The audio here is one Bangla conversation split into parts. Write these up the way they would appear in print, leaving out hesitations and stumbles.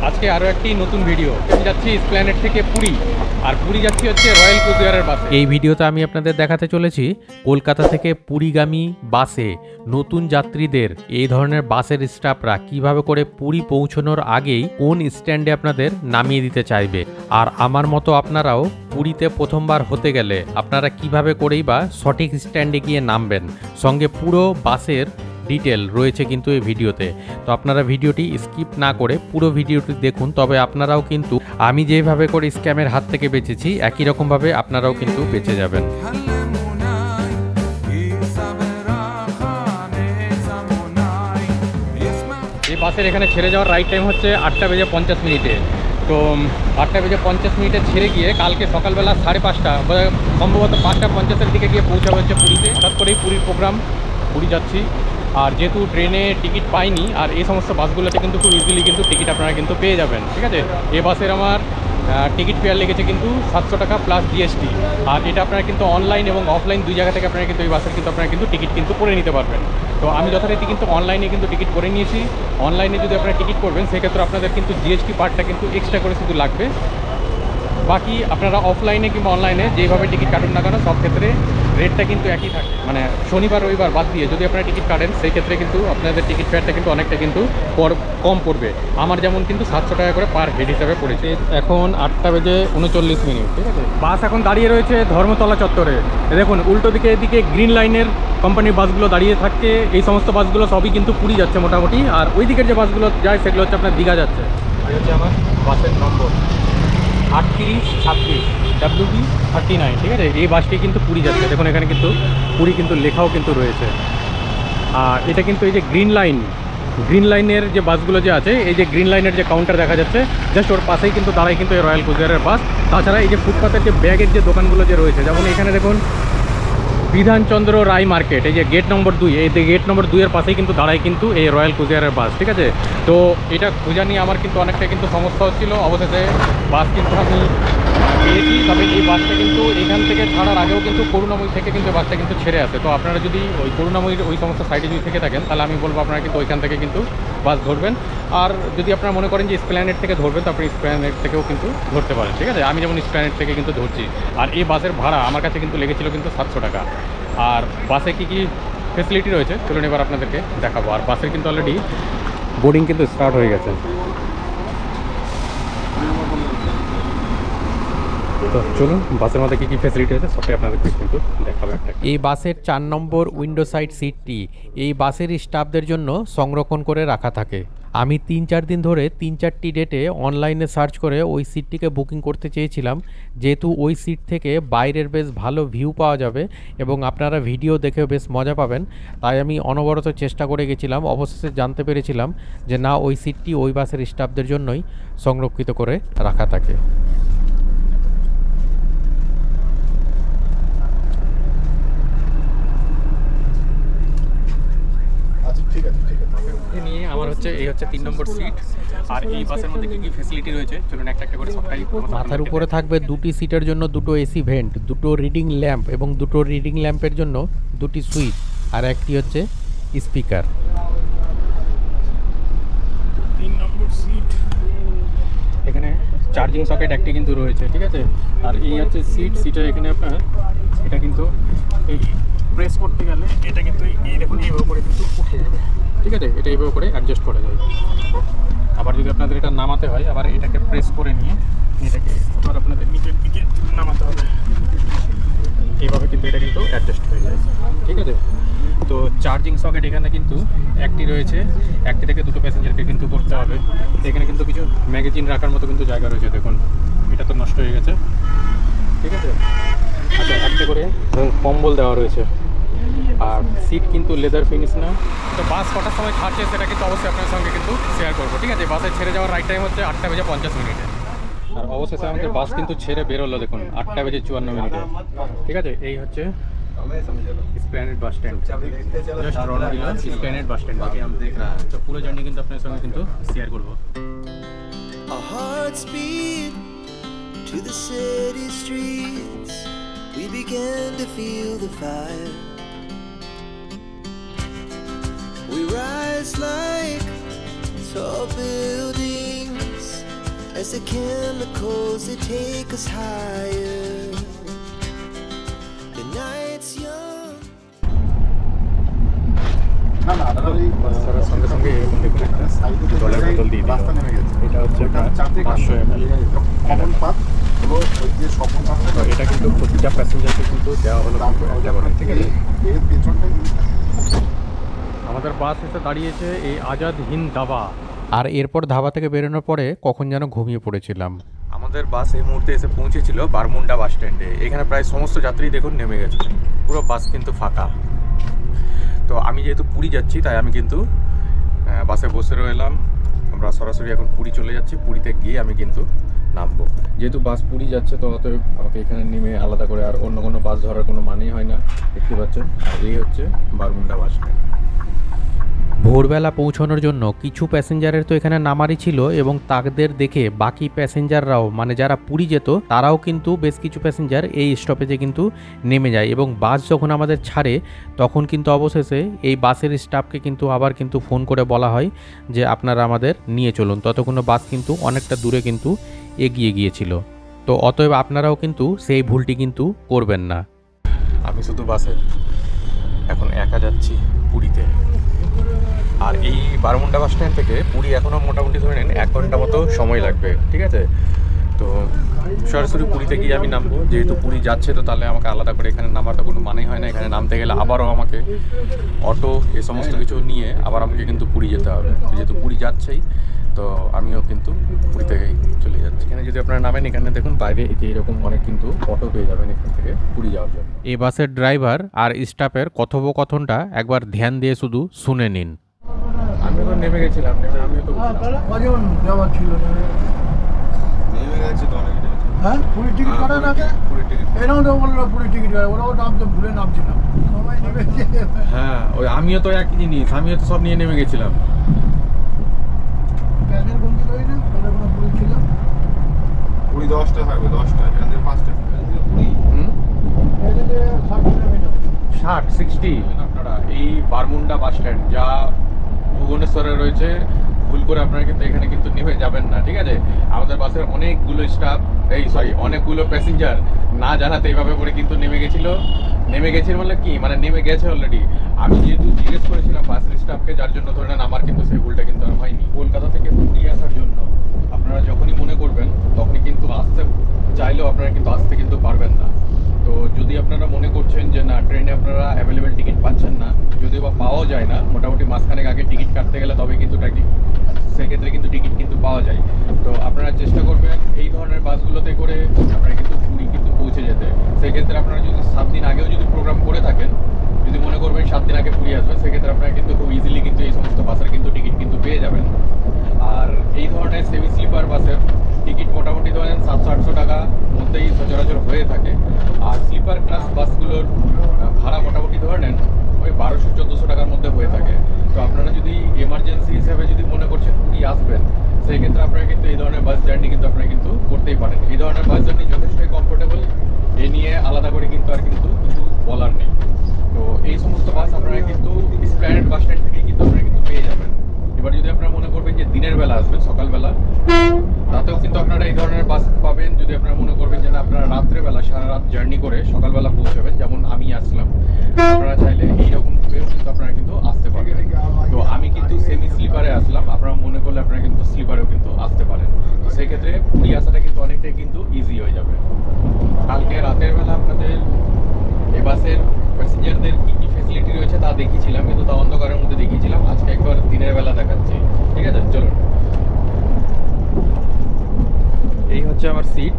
আজকে আরও একটি নতুন ভিডিও। আমি যাচ্ছি এসপ্ল্যানেড থেকে পুরী, আর পুরী যাচ্ছি হচ্ছে রয়্যাল কোচবিহারের বাসে। এই ভিডিওতে আমি আপনাদের দেখাতে চলেছি কলকাতা থেকে পুরীগামী বাসে নতুন যাত্রীদের এই ধরনের বাসের স্টাফরা কিভাবে করে পুরী পৌঁছানোর আগেই কোন স্ট্যান্ডে আপনাদের নামিয়ে দিতে চাইবে। আর আমার মতো আপনারাও পুরীতে প্রথমবার হতে গেলে আপনারা কিভাবে করেই বা সঠিক স্ট্যান্ডে গিয়ে নামবেন, সঙ্গে পুরো বাসের ডিটেল রয়েছে কিন্তু এই ভিডিওতে। তো আপনারা ভিডিওটি স্কিপ না করে পুরো ভিডিওটি দেখুন, তবে আপনারাও কিন্তু আমি যেভাবে করে স্ক্যামের হাত থেকে বেঁচেছি একই রকমভাবে আপনারাও কিন্তু বেঁচে যাবেন। এই বাসের এখানে ছেড়ে যাওয়ার রাইট টাইম হচ্ছে 8:50 তো 8:50 ছেড়ে গিয়ে কালকে সকালবেলা 5:30 সম্ভবত 5:50 দিকে গিয়ে পৌঁছাবে হচ্ছে পুরীতে। হঠাৎ করেই পুরীর প্রোগ্রাম, পুরী যাচ্ছি। আর যেহেতু ট্রেনে টিকিট পাইনি, আর এই সমস্ত বাসগুলোতে কিন্তু খুব ইজিলি কিন্তু টিকিট আপনারা কিন্তু পেয়ে যাবেন। ঠিক আছে, এই বাসের আমার টিকিট ফেয়ার লেগেছে কিন্তু 700 টাকা প্লাস জিএসটি। আর এটা আপনারা কিন্তু অনলাইন এবং অফলাইন দুই জায়গা থেকে আপনারা কিন্তু এই বাসের কিন্তু আপনারা কিন্তু টিকিট কিন্তু করে নিতে পারবেন। তো আমি যথারীতি কিন্তু অনলাইনে কিন্তু টিকিট করে নিয়েছি। অনলাইনে যদি আপনারা টিকিট করবেন সেক্ষেত্রে আপনাদের কিন্তু জিএসটি পার্টটা কিন্তু এক্সট্রা করে শুধু লাগবে। বাকি আপনারা অফলাইনে কিংবা অনলাইনে যেভাবে টিকিট কাটুন না কেন সব ক্ষেত্রে রেটটা কিন্তু একই থাকে। মানে শনিবার রবিবার বাদ দিয়ে যদি আপনারা টিকিট কাটেন সেই ক্ষেত্রে কিন্তু আপনাদের টিকিট ফেয়ারটা কিন্তু অনেকটা কিন্তু কম পড়বে। আমার যেমন কিন্তু 700 টাকা করে পার হেড হিসাবে পড়েছে। এখন 8:39। ঠিক আছে, বাস এখন দাঁড়িয়ে রয়েছে ধর্মতলা চত্বরে। দেখুন উল্টো দিকে এদিকে গ্রিন লাইনের কোম্পানির বাসগুলো দাঁড়িয়ে থাকছে। এই সমস্ত বাসগুলো সবই কিন্তু পুরী যাচ্ছে মোটামুটি। আর ওই দিকের যে বাসগুলো যায় সেগুলো হচ্ছে আপনার দীঘা যাচ্ছে। আর হচ্ছে আমার বাসের নম্বর 3836 WB39। ঠিক আছে, এই বাসটি কিন্তু পুরী যাচ্ছে। দেখুন এখানে কিন্তু পুরী কিন্তু লেখাও কিন্তু রয়েছে। আর এটা কিন্তু এই যে গ্রিন লাইনের যে বাসগুলো যে আছে, এই যে গ্রিন লাইনের যে কাউন্টার দেখা যাচ্ছে জাস্ট ওর পাশেই কিন্তু দাঁড়ায় কিন্তু এই রয়্যাল কোচবিহারের বাস। তাছাড়া এই যে ফুটপাতের যে ব্যাগের যে দোকানগুলো যে রয়েছে, যেমন এখানে দেখুন বিধানচন্দ্র রায় মার্কেট, এই যে গেট নম্বর 2, এই গেট নম্বর 2-এর পাশেই কিন্তু দাঁড়ায় কিন্তু এই রয়্যাল কোচবিহারের বাস। ঠিক আছে, তো এটা খোঁজা নিয়ে আমার কিন্তু অনেকটা কিন্তু সমস্যা হচ্ছিলো। অবশেষে বাস কিন্তু আমি পেয়েছি। তবে এই বাসটা কিন্তু এখান থেকে ছাড়ার আগেও কিন্তু করুণাময়ী থেকে কিন্তু বাসটা কিন্তু ছেড়ে আসে। তো আপনারা যদি ওই করুণাময়ীর ওই সমস্ত সাইডে যদি থেকে থাকেন তাহলে আমি বলবো আপনারা কিন্তু ওইখান থেকে কিন্তু বাস ধরবেন। আর যদি আপনারা মনে করেন যে এসপ্ল্যানেড থেকে ধরবেন তো আপনি এসপ্ল্যানেড থেকেও কিন্তু ধরতে পারেন। ঠিক আছে, আমি যেমন এসপ্ল্যানেড থেকে কিন্তু ধরছি। আর এই বাসের ভাড়া আমার কাছে কিন্তু লেগেছিল কিন্তু 700 টাকা। আর বাসে কী কী ফেসিলিটি রয়েছে চলুন এবার আপনাদেরকে দেখাবো। আর বাসের কিন্তু অলরেডি বোর্ডিং কিন্তু স্টার্ট হয়ে গেছে। তো চলুন বাসের মধ্যে কী কী ফ্যাসিলিটি আছে সবটাই আপনাদেরকে কিন্তু দেখাবো একটা। এই বাসের 4 নম্বর উইন্ডো সাইড সিটটি এই বাসের স্টাফদের জন্য সংরক্ষণ করে রাখা থাকে। আমি 3-4 দিন ধরে 3-4টি ডেটে অনলাইনে সার্চ করে ওই সিটটিকে বুকিং করতে চেয়েছিলাম, যেহেতু ওই সিট থেকে বাইরের বেশ ভালো ভিউ পাওয়া যাবে এবং আপনারা ভিডিও দেখেও বেশ মজা পাবেন। তাই আমি অনবরত চেষ্টা করে গেছিলাম। অবশেষে জানতে পেরেছিলাম যে না, ওই সিটটি ওই বাসের স্টাফদের জন্যই সংরক্ষিত করে রাখা থাকে। নিয়ে আমার হচ্ছে এই হচ্ছে 3 নম্বর সিট। আর এই বাসের মধ্যে কি কি ফ্যাসিলিটি রয়েছে চলুন একটা একটা করে সবটাই। মাথার উপরে থাকবে 2টি সিটের জন্য 2টো এসি ভেন্ট, 2টো রিডিং ল্যাম্প এবং 2টো রিডিং ল্যাম্পের জন্য 2টি সুইচ, আর একটি হচ্ছে স্পিকার। 3 নম্বর সিট, এখানে চার্জিং সকেট একটি কিন্তু রয়েছে। ঠিক আছে, আর এই হচ্ছে সিটের এখানে আপনার এটা কিন্তু এই প্রেস করতে গেলে এটা কিন্তু এই দেখুন এইভাবে করে কিন্তু উঠে যাবে। ঠিক আছে, এটা এইভাবে করে অ্যাডজাস্ট করা যায়। আবার যদি আপনাদের এটা নামাতে হয় আবার এটাকে প্রেস করে নিয়ে এটাকে আবার আপনাদের নিচের দিকে নামাতে হবে। এইভাবে কিন্তু এটা কিন্তু অ্যাডজাস্ট হয়ে যায়। ঠিক আছে, তো চার্জিং সকেট এখানে কিন্তু একটি রয়েছে, একটি থেকে 2টো প্যাসেঞ্জারকে কিন্তু করতে হবে। এখানে কিন্তু কিছু ম্যাগাজিন রাখার মতো কিন্তু জায়গা রয়েছে। দেখুন এটা তো নষ্ট হয়ে গেছে। ঠিক আছে, আচ্ছা একটা করে কম্বল দেওয়া রয়েছে। আর সিট কিন্তু লেদার ফিনিশ না। তো বাস কটার সময় ছাড়ছে সেটা কিন্তু অবশ্যই আপনার সঙ্গে কিন্তু শেয়ার করবো। ঠিক আছে, বাসে ছেড়ে যাওয়ার রাইট টাইম হচ্ছে 8:50। আর অবশেষে আমাদের বাস কিন্তু ছেড়ে বেরোলো দেখুন 8:54। ঠিক আছে, এই হচ্ছে এসপ্ল্যানেড বাস স্ট্যান্ড, জাস্ট রওনা দিলাম এসপ্ল্যানেড বাস স্ট্যান্ড থেকে। তো পুরো জার্নি কিন্তু আপনার সঙ্গে কিন্তু শেয়ার করবো। Our hearts beat to the city streets. We began to feel the fire. We rise like tall buildings as the chemicals that take us higher. The night's young. সঙ্গে সঙ্গে এরকম দেখুন একটা জলের বোতল দিয়ে দিল। এটা হচ্ছে প্রায় 500 ml। তো এটা কিন্তু প্রতিটা প্যাসেঞ্জারকে কিন্তু দেওয়া হলো একেবারে, ঠিক আছে। আমাদের বাস এসে দাঁড়িয়েছে এই আজাদ হিন্দ ধাবা। আর এরপর ধাবা থেকে বেরোনোর পরে কখন যেন ঘুমিয়ে পড়েছিলাম। আমাদের বাস এই মুহূর্তে এসে পৌঁছেছিল বারমুন্ডা বাস স্ট্যান্ডে। এখানে প্রায় সমস্ত যাত্রী দেখুন নেমে গেছে, পুরো বাস কিন্তু ফাঁকা। তো আমি যেহেতু পুরী যাচ্ছি তাই আমি কিন্তু বাসে বসে রইলাম। আমরা সরাসরি এখন পুরী চলে যাচ্ছি। পুরীতে গিয়ে আমি কিন্তু নামবো। যেহেতু বাস পুরী যাচ্ছে তো অতএব আমাকে এখানে নেমে আলাদা করে আর অন্য কোনো বাস ধরার কোনো মানেই হয় না, দেখতে পাচ্ছেন। আর এই হচ্ছে বারমুন্ডা বাস স্ট্যান্ড। ভোরবেলা পৌঁছানোর জন্য কিছু প্যাসেঞ্জারের তো এখানে নামারই ছিল এবং তাদের দেখে বাকি প্যাসেঞ্জাররাও মানে যারা পুরী যেত তারাও কিন্তু বেশ কিছু প্যাসেঞ্জার এই স্টপেজে কিন্তু নেমে যায় এবং বাস যখন আমাদের ছাড়ে তখন কিন্তু অবশেষে এই বাসের স্টাফকে কিন্তু আবার কিন্তু ফোন করে বলা হয় যে আপনারা আমাদের নিয়ে চলুন। ততক্ষণ বাস কিন্তু অনেকটা দূরে কিন্তু এগিয়ে গিয়েছিল। তো অতএব আপনারাও কিন্তু সেই ভুলটি কিন্তু করবেন না। আমি শুধু বাসে এখন একা যাচ্ছি পুরীতে। আর এই বারমুন্ডা বাস স্ট্যান্ড থেকে পুরী এখনও মোটামুটি ধরে নেন 1 ঘন্টা মতো সময় লাগবে, ঠিক আছে। তো সরাসরি পুরীতে গিয়ে আমি নামবো। যেহেতু পুরী যাচ্ছে তো তাহলে আমাকে আলাদা করে এখানে নামার তো কোনো মানেই হয় না। এখানে নামতে গেলে আবারও আমাকে অটো এই সমস্ত কিছু নিয়ে আবার আমাকে কিন্তু পুরী যেতে হবে। যেহেতু পুরী যাচ্ছেই তো আমিও কিন্তু পুরী থেকেই চলে যাচ্ছি। এখানে যদি আপনারা নামেন এখানে দেখুন বাইরে এই যে এরকম অনেক কিন্তু অটো পেয়ে যাবেন এখান থেকে পুরী যাওয়ার জন্য। এই বাসের ড্রাইভার আর স্টাফের কথোপকথনটা একবার ধ্যান দিয়ে শুধু শুনে নিন। আমিও তো নেমে গেছিলাম, আমিও তো কজন যাওয়ার ছিল? নেমে গেছি তো অনেক। হ্যাঁ, পুরী টিকিট কাটার আগে এরাও তো বললো পুরী টিকিট কাটা, ওরাও নামতে ভুলে নামছিলাম, সবাই নেমেছে। হ্যাঁ, ওই আমিও তো একই জিনিস, আমিও তো সব নিয়ে নেমে গেছিলাম। ব্যাগের কম ছিল না, তাহলে কোনো পুরী ছিল। পুরী 10টা থাকবে, 10টা এখান থেকে 5টা। এখানে 60 কিলোমিটার। 60 আপনারা এই বারমুন্ডা বাস স্ট্যান্ড যা ভুবনেশ্বরে রয়েছে, ভুল করে আপনারা কিন্তু এখানে কিন্তু নেমে যাবেন না, ঠিক আছে। আমাদের বাসের অনেকগুলো স্টাফ অনেকগুলো প্যাসেঞ্জার না জানাতে এইভাবে করে কিন্তু নেমে গেছিল বলে কি মানে নেমে গেছে অলরেডি। আমি যেহেতু জিজ্ঞেস করেছিলাম বাসের স্টাফকে, যার জন্য ধরে নেন আমার কিন্তু সেই ভুলটা কিন্তু আর হয়নি। কলকাতা থেকে পুরী আসার জন্য আপনারা যখনই মনে করবেন তখনই কিন্তু আসতে চাইলেও আপনারা কিন্তু আসতে কিন্তু পারবেন না। তো যদি আপনারা মনে করছেন যে না ট্রেনে আপনারা অ্যাভেলেবেল টিকিট পাচ্ছেন না, যদিও বা পাওয়াও যায় না, মোটামুটি মাসখানেক আগে টিকিট কাটতে গেলে তবে কিন্তু সেক্ষেত্রে কিন্তু টিকিট কিন্তু পাওয়া যায়। তো আপনারা চেষ্টা করবেন এই ধরনের বাসগুলোতে করে আপনারা কিন্তু পুরী কিন্তু পৌঁছে যেতে। সেক্ষেত্রে আপনারা যদি 7 দিন আগেও যদি প্রোগ্রাম করে থাকেন, যদি মনে করবেন 7 দিন আগে পুরী আসবে, সেক্ষেত্রে আপনারা কিন্তু খুব ইজিলি কিন্তু এই সমস্ত বাসের কিন্তু টিকিট কিন্তু পেয়ে যাবেন। আর এই ধরনের সেমি স্লিপার বাসের টিকিট মোটামুটি ধরেন 700-800 টাকা মধ্যেই সচরাচর হয়ে থাকে। আর স্লিপার ক্লাস বাসগুলোর ভাড়া মোটামুটি ধরে নেন ওই 1200-1400 টাকার মধ্যে হয়ে থাকে। তো আপনারা যদি এমার্জেন্সি হিসেবে যদি মনে করছেন পুরী আসবেন, সেই ক্ষেত্রে আপনারা কিন্তু এই ধরনের বাস জার্নি কিন্তু আপনারা কিন্তু করতেই পারেন। এই ধরনের বাস জার্নি যথেষ্টই কমফোর্টেবল, এ নিয়ে আলাদা করে কিন্তু আর কিন্তু কিছু বলার নেই। তো এই সমস্ত বাস আপনারা কিন্তু এসপ্ল্যানেড বাস স্ট্যান্ড থেকে কিন্তু আপনারা কিন্তু পেয়ে যাবেন। এবার যদি আপনারা মনে করবেন যে দিনের বেলা আসবেন, সকালবেলা, তাতেও কিন্তু আপনারা এই ধরনের বাস পাবেন। যদি আপনারা মনে করবেন যে না আপনারা রাত্রেবেলা সারা রাত জার্নি করে সকালবেলা পৌঁছাবেন, যেমন আমি আসলাম, আপনারা চাইলে এইরকম করেও কিন্তু আপনারা কিন্তু আসতে পারবেন। তো আমি কিন্তু সেমি স্লিপারে আসলাম, আপনারা মনে করলে আপনারা কিন্তু স্লিপারেও কিন্তু আসতে পারেন। তো সেই ক্ষেত্রে পুরী আসাটা কিন্তু অনেকটাই কিন্তু ইজি হয়ে যাবে। কালকে রাতের বেলা আপনাদের এই বাসের প্যাসেঞ্জারদের কী কী ফেসিলিটি রয়েছে তা দেখিয়েছিলাম, কিন্তু তা অন্ধকারের মধ্যে দেখিয়েছিলাম। আজকে একবার দিনের বেলা দেখাচ্ছি, ঠিক আছে। চলুন, এই হচ্ছে আমার সিট।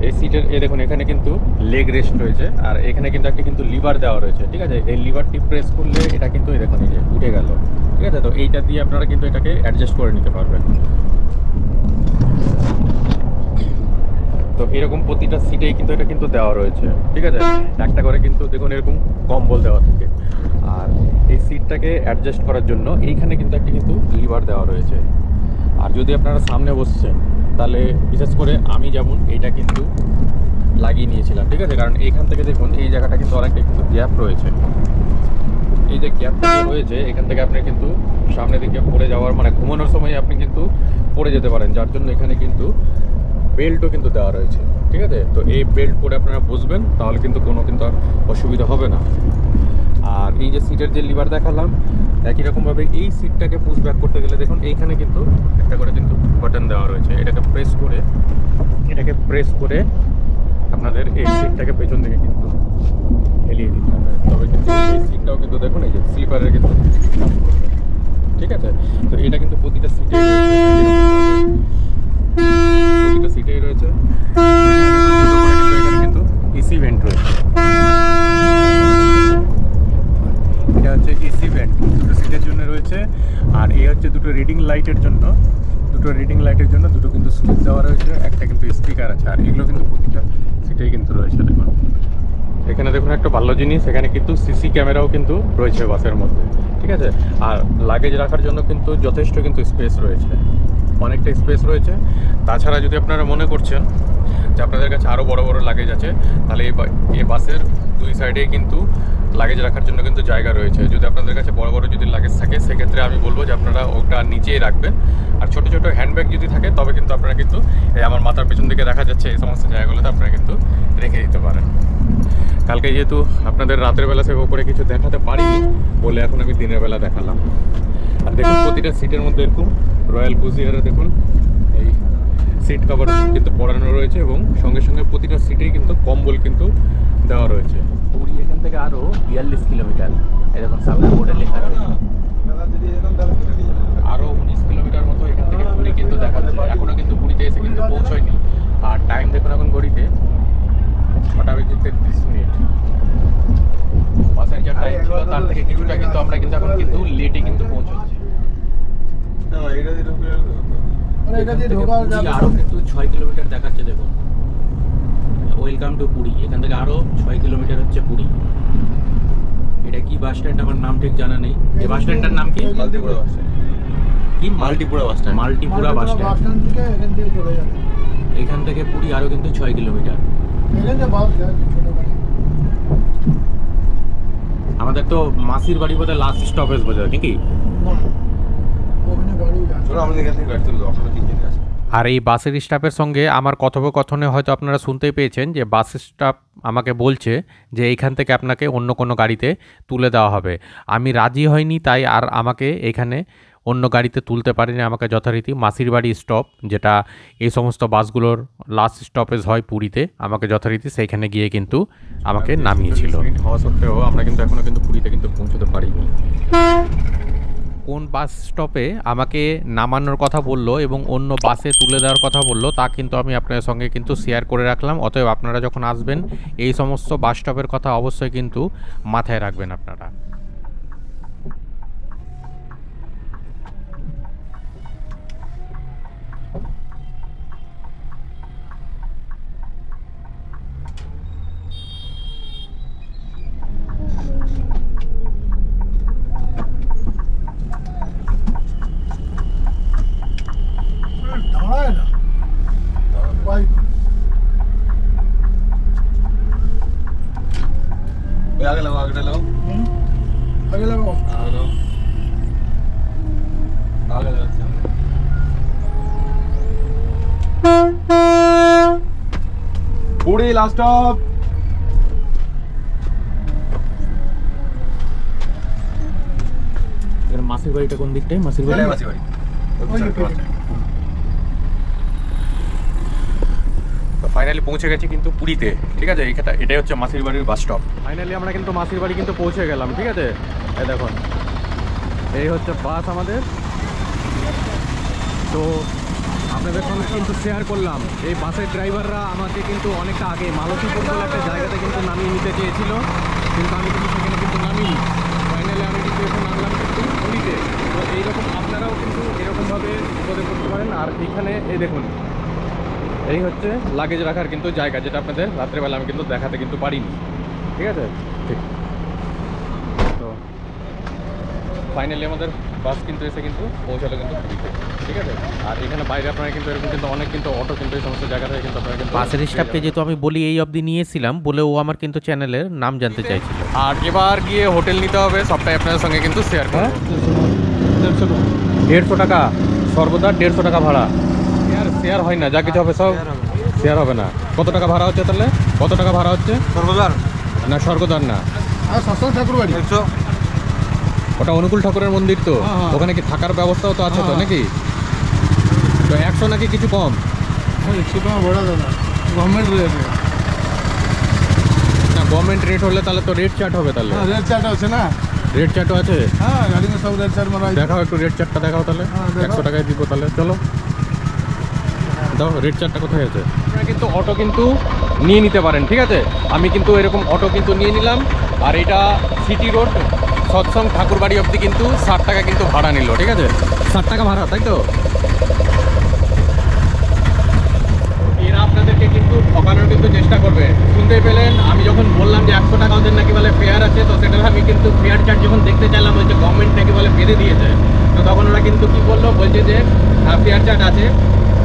এই সিটের দেখুন এখানে কিন্তু লেগ রেস্ট রয়েছে, আর এখানে কিন্তু একটা কিন্তু লিভার দেওয়া রয়েছে, ঠিক আছে। এই লিভারটি প্রেস করলে এটা কিন্তু দেখুন এই যে উঠে গেল, ঠিক আছে। তো এইটা দিয়ে আপনারা কিন্তু এটাকে অ্যাডজাস্ট করে নিতে পারবেন। তো এরকম প্রতিটা সিটেই কিন্তু এটা কিন্তু দেওয়া রয়েছে, ঠিক আছে। একটা করে কিন্তু দেখুন এরকম কম্বল দেওয়া থাকে। আর এই সিটটাকে অ্যাডজাস্ট করার জন্য এইখানে কিন্তু একটা কিন্তু লিভার দেওয়া রয়েছে। আর যদি আপনারা সামনে বসছেন তাহলে বিশেষ করে আমি যেমন এইটা কিন্তু লাগিয়ে নিয়েছিলাম, ঠিক আছে। কারণ এইখান থেকে দেখুন এই জায়গাটা কিন্তু অনেকটা কিন্তু গ্যাপ রয়েছে। এই যে গ্যাপটা রয়েছে এখান থেকে আপনি কিন্তু সামনে দিকে পড়ে যাওয়ার মানে ঘুমানোর সময় আপনি কিন্তু পড়ে যেতে পারেন, যার জন্য এখানে কিন্তু বেল্টও কিন্তু দেওয়া রয়েছে। ঠিক আছে, তো এই বেল্ট পরে আপনারা বসবেন, তাহলে কিন্তু কোনো কিন্তু আর অসুবিধা হবে না। আর এই যে সিটের যে লিভার দেখালাম, একই রকমভাবে এই সিটটাকে পুশ ব্যাক করতে গেলে দেখুন এইখানে কিন্তু একটা করে কিন্তু বাটন দেওয়া রয়েছে। এটাকে প্রেস করে আপনাদের এই সিটটাকে পেছন দিকে কিন্তু হেলিয়ে দিতে হবে। তবে কিন্তু এই সিটটাও কিন্তু দেখুন এই যে স্লিপারের কিন্তু কাজ করবে। ঠিক আছে, তো এটা কিন্তু প্রতিটা সিটেই রয়েছে। এখানে কিন্তু এসি ভেন্ট রয়েছে। এটা হচ্ছে এসি ভেন্ট, দুটো সিটের জন্য রয়েছে। আর এই হচ্ছে দুটো রিডিং লাইটের জন্য দুটো কিন্তু সুইচ দেওয়া রয়েছে, একটা কিন্তু স্পিকার আছে। আর এগুলো কিন্তু প্রতিটা সিটেই কিন্তু রয়েছে। দেখুন এখানে দেখুন একটা ভালো জিনিস, এখানে কিন্তু সিসি ক্যামেরাও কিন্তু রয়েছে বাসের মধ্যে। ঠিক আছে, আর লাগেজ রাখার জন্য কিন্তু যথেষ্ট কিন্তু স্পেস রয়েছে, অনেকটা স্পেস রয়েছে। তাছাড়া যদি আপনারা মনে করছেন যে আপনাদের কাছে আরও বড় বড় লাগেজ আছে, তাহলে এই বাসের দুই সাইডেই কিন্তু লাগেজ রাখার জন্য কিন্তু জায়গা রয়েছে। যদি আপনাদের কাছে বড় বড় যদি লাগেজ থাকে, সেক্ষেত্রে আমি বলবো যে আপনারা ওটা নিচেই রাখবেন। আর ছোটো ছোটো হ্যান্ডব্যাগ যদি থাকে, তবে কিন্তু আপনারা কিন্তু এই আমার মাথার পেছন দিকে দেখা যাচ্ছে এই সমস্ত জায়গাগুলোতে আপনারা কিন্তু রেখে দিতে পারেন। কালকে যেহেতু আপনাদের রাতের বেলা সেভাবে করে কিছু দেখাতে পারিনি বলে এখন আমি দিনের বেলা দেখালাম। আর দেখুন প্রতিটা সিটের মধ্যে এরকম রয়্যাল কুজিয়ারে দেখুন এই সিট কভার কিন্তু পরানো রয়েছে, এবং সঙ্গে সঙ্গে প্রতিটা সিটেই কিন্তু কম্বল কিন্তু দেওয়া রয়েছে। পুরী এখান থেকে আরও 42 কিলোমিটার, এরকম সামনে বোর্ডে লেখা রয়েছে। আরও 19 কিলোমিটার মতো এখান থেকে পুরী কিন্তু দেখাচ্ছে। এখনও কিন্তু পুরীতে এসে কিন্তু পৌঁছয়নি। আর টাইম দেখুন এখন ঘড়িতে 6:33। বাসের যা টাইম ছিল তার থেকে কিছুটা কিন্তু আমরা কিন্তু এখন কিন্তু লেটে কিন্তু পৌঁছচ্ছি। এটা দিয়ে ঢোকা যাবে আরও কিন্তু 6 কিলোমিটার দেখাচ্ছে। দেখুন ওয়েলকাম টু পুরী, এখান থেকে আরও 6 কিলোমিটার হচ্ছে পুরী। এটা কি বাস স্ট্যান্ড আমার নাম ঠিক জানা নেই। এই বাস স্ট্যান্ডটার নাম কি? মাল্টিপুরা বাস স্ট্যান্ড। কি মাল্টিপুরা বাস স্ট্যান্ড। মাল্টিপুরা bus stand. থেকে এখান থেকে চলে যাবে। এখান থেকে পুরী আরও কিন্তু 6 কিলোমিটার। এখান থেকে বাস যায় ছোট গাড়ি। আমাদের তো মাসির বাড়ি বোধহয় লাস্ট স্টপেজ বোঝায় নাকি? না, ওখানে গাড়ি যায়। চলো আমাদের এখান থেকে গাড়ি তুলবো, ওখানে 3 জন আছে। আর এই বাসের স্টাফের সঙ্গে আমার কথোপকথনে হয়তো আপনারা শুনতেই পেয়েছেন যে বাস স্টাফ আমাকে বলছে যে এইখান থেকে আপনাকে অন্য কোনো গাড়িতে তুলে দেওয়া হবে। আমি রাজি হয়নি, তাই আর আমাকে এখানে অন্য গাড়িতে তুলতে পারিনি। আমাকে যথারীতি মাসির বাড়ি স্টপ, যেটা এই সমস্ত বাসগুলোর লাস্ট স্টপেজ হয় পুরীতে, আমাকে যথারীতি সেইখানে গিয়ে কিন্তু আমাকে নামিয়েছিল। হওয়া সত্ত্বেও আমরা কিন্তু এখনও কিন্তু পুরীতে কিন্তু পৌঁছতে পারিনি। কোন বাস স্টপে আমাকে নামানোর কথা বললো এবং অন্য বাসে তুলে দেওয়ার কথা বললো, তা কিন্তু আমি আপনাদের সঙ্গে কিন্তু শেয়ার করে রাখলাম। অতএব আপনারা যখন আসবেন এই সমস্ত বাস স্টপের কথা অবশ্যই কিন্তু মাথায় রাখবেন আপনারা। দাঁড়ায় না বাইক। आगे लगाओ, आगे लगाओ, আগে লাগাও। आगे लगाओ, आगे लगाओ सामने। पूरी लास्ट स्टॉप। মাসির বাড়িটা কোন দিকটায়? মাসির বাড়ি मासी बाड़ी। ওই যে পেছনে। তো ফাইনালি পৌঁছে গেছি কিন্তু পুরীতে। ঠিক আছে, এটাই হচ্ছে মাসির বাড়ির বাস স্টপ। ফাইনালি আমরা কিন্তু মাসির বাড়ি কিন্তু পৌঁছে গেলাম। ঠিক আছে, এই দেখুন এই হচ্ছে বাস আমাদের। তো আপনাদের সঙ্গে কিন্তু শেয়ার করলাম, এই বাসের ড্রাইভাররা আমাকে কিন্তু অনেকটা আগে মালতীপুর বলে একটা জায়গাতে কিন্তু নামিয়ে নিতে চেয়েছিল, কিন্তু আমি কিন্তু সেখানে কিন্তু নামিনি। ফাইনালি আমি কিন্তু এখন নামলাম কিন্তু পুরীতে। তো এইরকম আপনারাও কিন্তু এরকমভাবে বিপদে করতে পারেন। আর এইখানে এই দেখুন এই হচ্ছে লাগেজ রাখার কিন্তু জায়গা, যেটা আপনাদের রাত্রেবেলা আমি কিন্তু দেখাতে কিন্তু পারিনি। ঠিক আছে, ঠিক। তো ফাইনালি আমাদের বাস কিন্তু এসে কিন্তু পৌঁছালো কিন্তু পুরীতে। ঠিক আছে, আর এখানে বাইরে আপনারা কিন্তু এরকম কিন্তু অনেক কিন্তু অটো কিন্তু এই সমস্ত জায়গা থেকে কিন্তু আপনারা কিন্তু বাসের স্টাফকে যেহেতু আমি বলি এই অবধি নিয়েছিলাম বলে, ও আমার কিন্তু চ্যানেলের নাম জানতে চাইছিল। আর এবার গিয়ে হোটেল নিতে হবে, সবটাই আপনাদের সঙ্গে কিন্তু শেয়ার করব। 150 টাকা সর্বদা 150 টাকা ভাড়া। শেয়ার হয় না, যা কিছু হবে সব শেয়ার হবে না। কত টাকা ভাড়া হচ্ছে তাহলে? কত টাকা ভাড়া হচ্ছে? সর্বদার না স্বর্গদ্বার না, আর সৎসঙ্গ ঠাকুর বাড়ি 100 ওটা অনুকূল ঠাকুরের মন্দির তো, হ্যাঁ। ওখানে কি থাকার ব্যবস্থাও তো আছে তো হ্যাঁ। নাকি? তো 100 নাকি কিছু কম? 100 টাকা ভাড়া দাদা, গভর্নমেন্ট রেট। না গভর্নমেন্ট রেট হলে তাহলে তো রেট চার্ট হবে তাহলে। হ্যাঁ রেট চার্ট আছে না? রেট চার্টও আছে? হ্যাঁ গাড়ি में सब रेट चार्ट मारा है। দেখাও একটু রেট চার্টটা দেখাও তাহলে। হ্যাঁ, দেখাও। 100 টাকায় দিব তাহলে, চলো দাও রেট চার্টটা কোথায় আছে। আপনারা কিন্তু অটো কিন্তু নিয়ে নিতে পারেন, ঠিক আছে? আমি কিন্তু এরকম অটো কিন্তু নিয়ে নিলাম। আর এটা সিটি রোড সৎসঙ্গ ঠাকুরবাড়ি অবধি কিন্তু 60 টাকা কিন্তু ভাড়া নিল, ঠিক আছে? 60 টাকা ভাড়া, তাই তো? এরা আপনাদেরকে কিন্তু ঠকানোর কিন্তু চেষ্টা করবে। শুনতে পেলেন, আমি যখন বললাম যে 100 টাকা ওদের নাকি বলে ফেয়ার আছে, তো সেটা আমি কিন্তু ফেয়ার চার্জ যখন দেখতে চাইলাম ওই যে গভর্নমেন্ট নাকি বলে বেঁধে দিয়েছে, তো তখন ওরা কিন্তু কি বললো, বলছে যে ফেয়ার চার্জ আছে।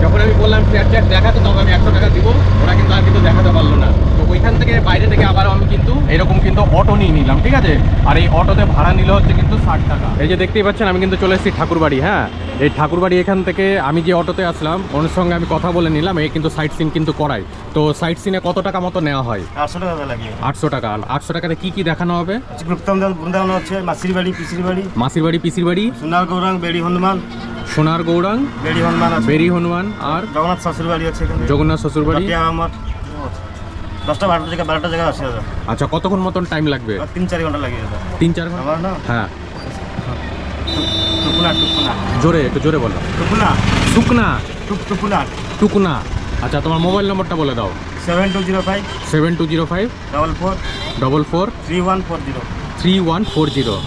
যখন আমি বললাম ফেয়ার চার্জ দেখাতে, তখন আমি 100 টাকা দিব, ওরা কিন্তু আর কিন্তু দেখাতে পারলো না। তো ওইখান থেকে বাইরে থেকে আবার আমি কিন্তু এরকম কিন্তু অটো নিয়ে নিলাম, ঠিক আছে? আর এই অটোতে ভাড়া নিল হচ্ছে কিন্তু 60 টাকা। এই যে দেখতেই পাচ্ছেন আমি কিন্তু চলে এসেছি ঠাকুরবাড়ি। হ্যাঁ, এই ঠাকুরবাড়ি এখান থেকে আমি যে অটোতে আসলাম ওর সঙ্গে আমি কথা বলে নিলাম, এই কিন্তু সাইট সিন কিন্তু করাই। তো সাইট সিনে কত টাকা মতো নেওয়া হয়? 800 টাকা লাগে। 800 টাকা। 800 টাকাতে কি কি দেখানো হবে? গুপ্তম বৃন্দাবন হচ্ছে, মাসির বাড়ি, পিসির বাড়ি, মাসির বাড়ি, পিসির বাড়ি, সোনার গৌরাং, বেড়ি হনুমান, সোনার গৌরাং, বেড়ি হনুমান আছে, বেরি হনুমান, আর জগন্নাথ শ্বশুর বাড়ি আছে এখানে, জগন্নাথ শ্বশুর বাড়ি। বাটিয়া আমার 10টা 12টা জায়গা আছে দাদা। আচ্ছা, কতক্ষণ মতন টাইম লাগবে? 3-4 ঘন্টা লাগে দাদা। 3-4 ঘন্টা? আমার না হ্যাঁ, টুকুনা জোরে একটু জোরে বলো। টুকুনা শুকনা টুকুনা টুকুনা। আচ্ছা, তোমার মোবাইল নম্বরটা বলে দাও। 7205 7205 44 44 3140। 3140।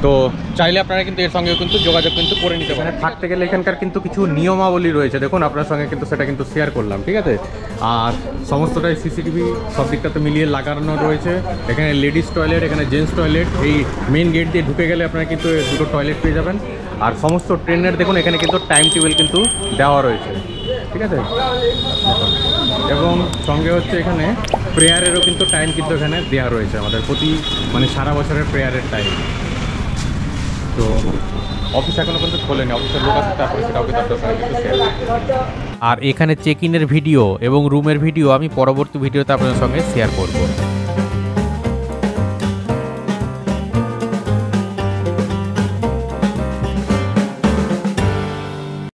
তো চাইলে আপনারা কিন্তু এর সঙ্গে কিন্তু যোগাযোগ কিন্তু করে নিতে পারেন। থাকতে গেলে এখানকার কিন্তু কিছু নিয়মাবলী রয়েছে, দেখুন আপনার সঙ্গে কিন্তু সেটা কিন্তু শেয়ার করলাম, ঠিক আছে? আর সমস্তটাই সিসিটিভি সব দিকটাতে মিলিয়ে লাগানো রয়েছে। এখানে লেডিস টয়লেট, এখানে জেন্টস টয়লেট। এই মেন গেট দিয়ে ঢুকে গেলে আপনারা কিন্তু দুটো টয়লেট পেয়ে যাবেন। আর সমস্ত ট্রেনের দেখুন এখানে কিন্তু টাইম টেবিল কিন্তু দেওয়া রয়েছে, ঠিক আছে? দেখুন, এবং সঙ্গে হচ্ছে এখানে প্রেয়ারেরও কিন্তু টাইম কিন্তু এখানে দেওয়া রয়েছে আমাদের প্রতি, মানে সারা বছরের প্রেয়ারের টাইম। তো অফিস এখনো কিন্তু খোলেনি, অফিসের লোক আছে, তারপরে সেটাও কিন্তু আপনার সঙ্গে কিন্তু শেয়ার করবো। আর এখানে চেক ইনের ভিডিও এবং রুমের ভিডিও আমি পরবর্তী ভিডিওতে আপনাদের সঙ্গে শেয়ার করব।